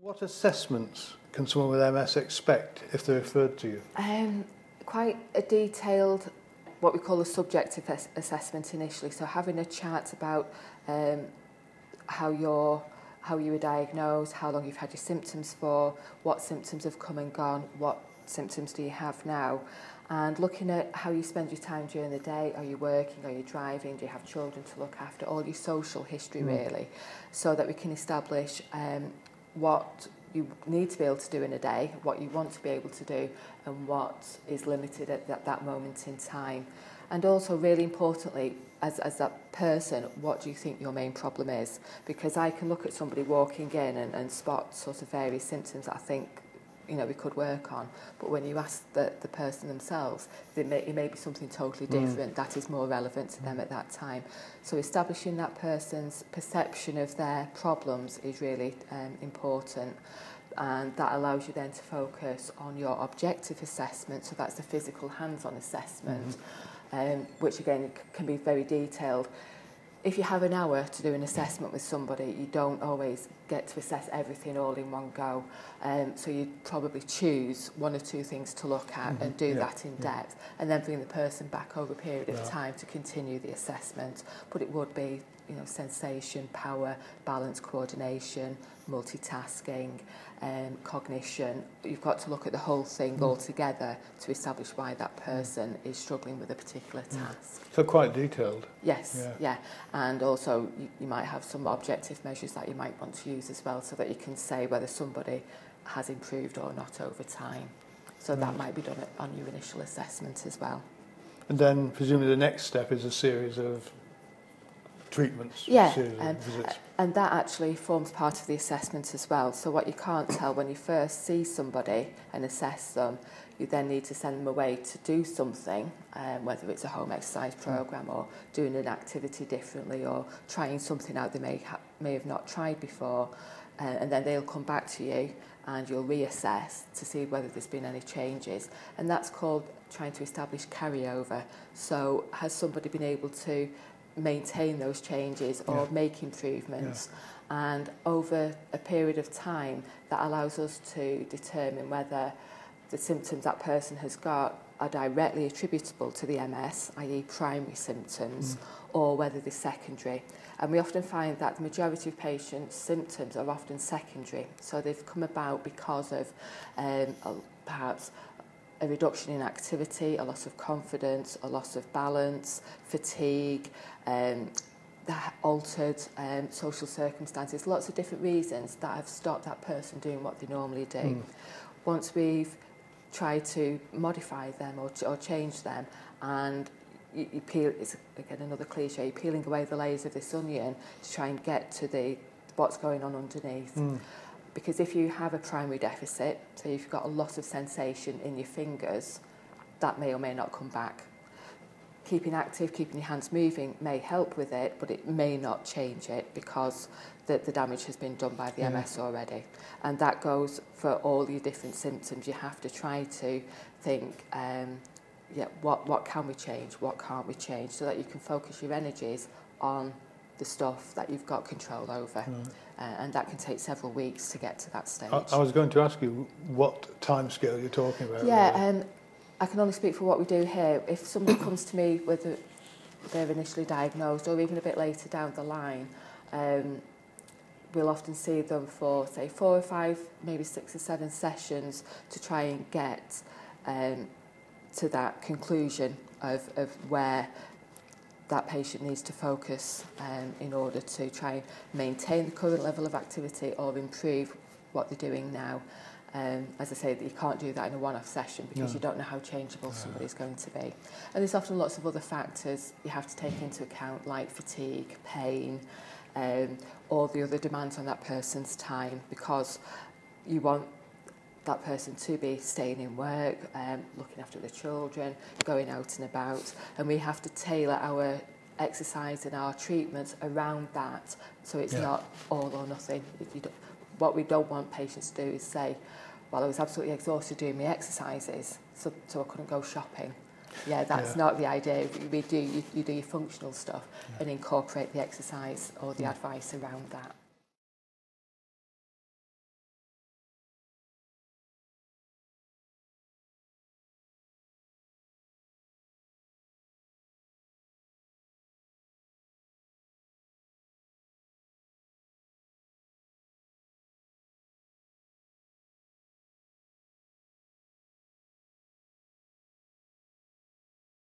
What assessments can someone with MS expect if they're referred to you? Quite a detailed, what we call a subjective assessment initially. So having a chat about how you were diagnosed, how long you've had your symptoms for, what symptoms have come and gone, what symptoms do you have now, and looking at how you spend your time during the day. Are you working? Are you driving? Do you have children to look after? All your social history really, so that we can establish what you need to be able to do in a day, what you want to be able to do, and what is limited at that moment in time. And also, really importantly, as that person, what do you think your main problem is? Because I can look at somebody walking in and spot sort of various symptoms that I think, we could work on. But when you ask the person themselves, it may be something totally different that is more relevant to them at that time. So establishing that person's perception of their problems is really important. And that allows you then to focus on your objective assessment. So that's the physical hands-on assessment, which again can be very detailed. If you have an hour to do an assessment with somebody, you don't always get to assess everything all in one go. So you'd probably choose one or two things to look at and do that in depth, and then bring the person back over a period of time to continue the assessment. But it would be, sensation, power, balance, coordination, multitasking, cognition. You've got to look at the whole thing all together to establish why that person is struggling with a particular task. So quite detailed. Yes, yeah. And also you might have some objective measures that you might want to use as well, so that you can say whether somebody has improved or not over time. So that might be done on your initial assessment as well. And then presumably the next step is a series of treatments, visits. And that actually forms part of the assessment as well. So what you can't tell when you first see somebody and assess them, you then need to send them away to do something, whether it's a home exercise program or doing an activity differently or trying something out they may have not tried before, and then they'll come back to you and you'll reassess to see whether there's been any changes. And that's called trying to establish carryover. So has somebody been able to maintain those changes or make improvements? And over a period of time, that allows us to determine whether the symptoms that person has got are directly attributable to the MS, i.e. primary symptoms, or whether they're secondary. And we often find that the majority of patients' symptoms are often secondary. So they've come about because of perhaps a reduction in activity, a loss of confidence, a loss of balance, fatigue, altered social circumstances, lots of different reasons that have stopped that person doing what they normally do. Once we've tried to modify them or change them, and you peel, it's again another cliche, you're peeling away the layers of this onion to try and get to what's going on underneath. Because if you have a primary deficit, so you've got a lot of sensation in your fingers, that may or may not come back. Keeping active, keeping your hands moving may help with it, but it may not change it because the damage has been done by the MS already. And that goes for all your different symptoms. You have to try to think, what can we change, what can't we change, so that you can focus your energies on the stuff that you've got control over. And that can take several weeks to get to that stage. I was going to ask you what timescale you're talking about. Yeah, I can only speak for what we do here. If somebody comes to me with they're initially diagnosed, or even a bit later down the line, we'll often see them for, say, 4 or 5, maybe 6 or 7 sessions to try and get to that conclusion of where that patient needs to focus in order to try and maintain the current level of activity or improve what they're doing now. As I say, you can't do that in a one-off session because you don't know how changeable somebody's going to be. And there's often lots of other factors you have to take into account, like fatigue, pain, all the other demands on that person's time, because you want that person to be staying in work, looking after the children, going out and about, and we have to tailor our exercise and our treatments around that, so it's not all or nothing. What we don't want patients to do is say, well, I was absolutely exhausted doing my exercises, so I couldn't go shopping. That's not the idea. You do your functional stuff and incorporate the exercise or the advice around that.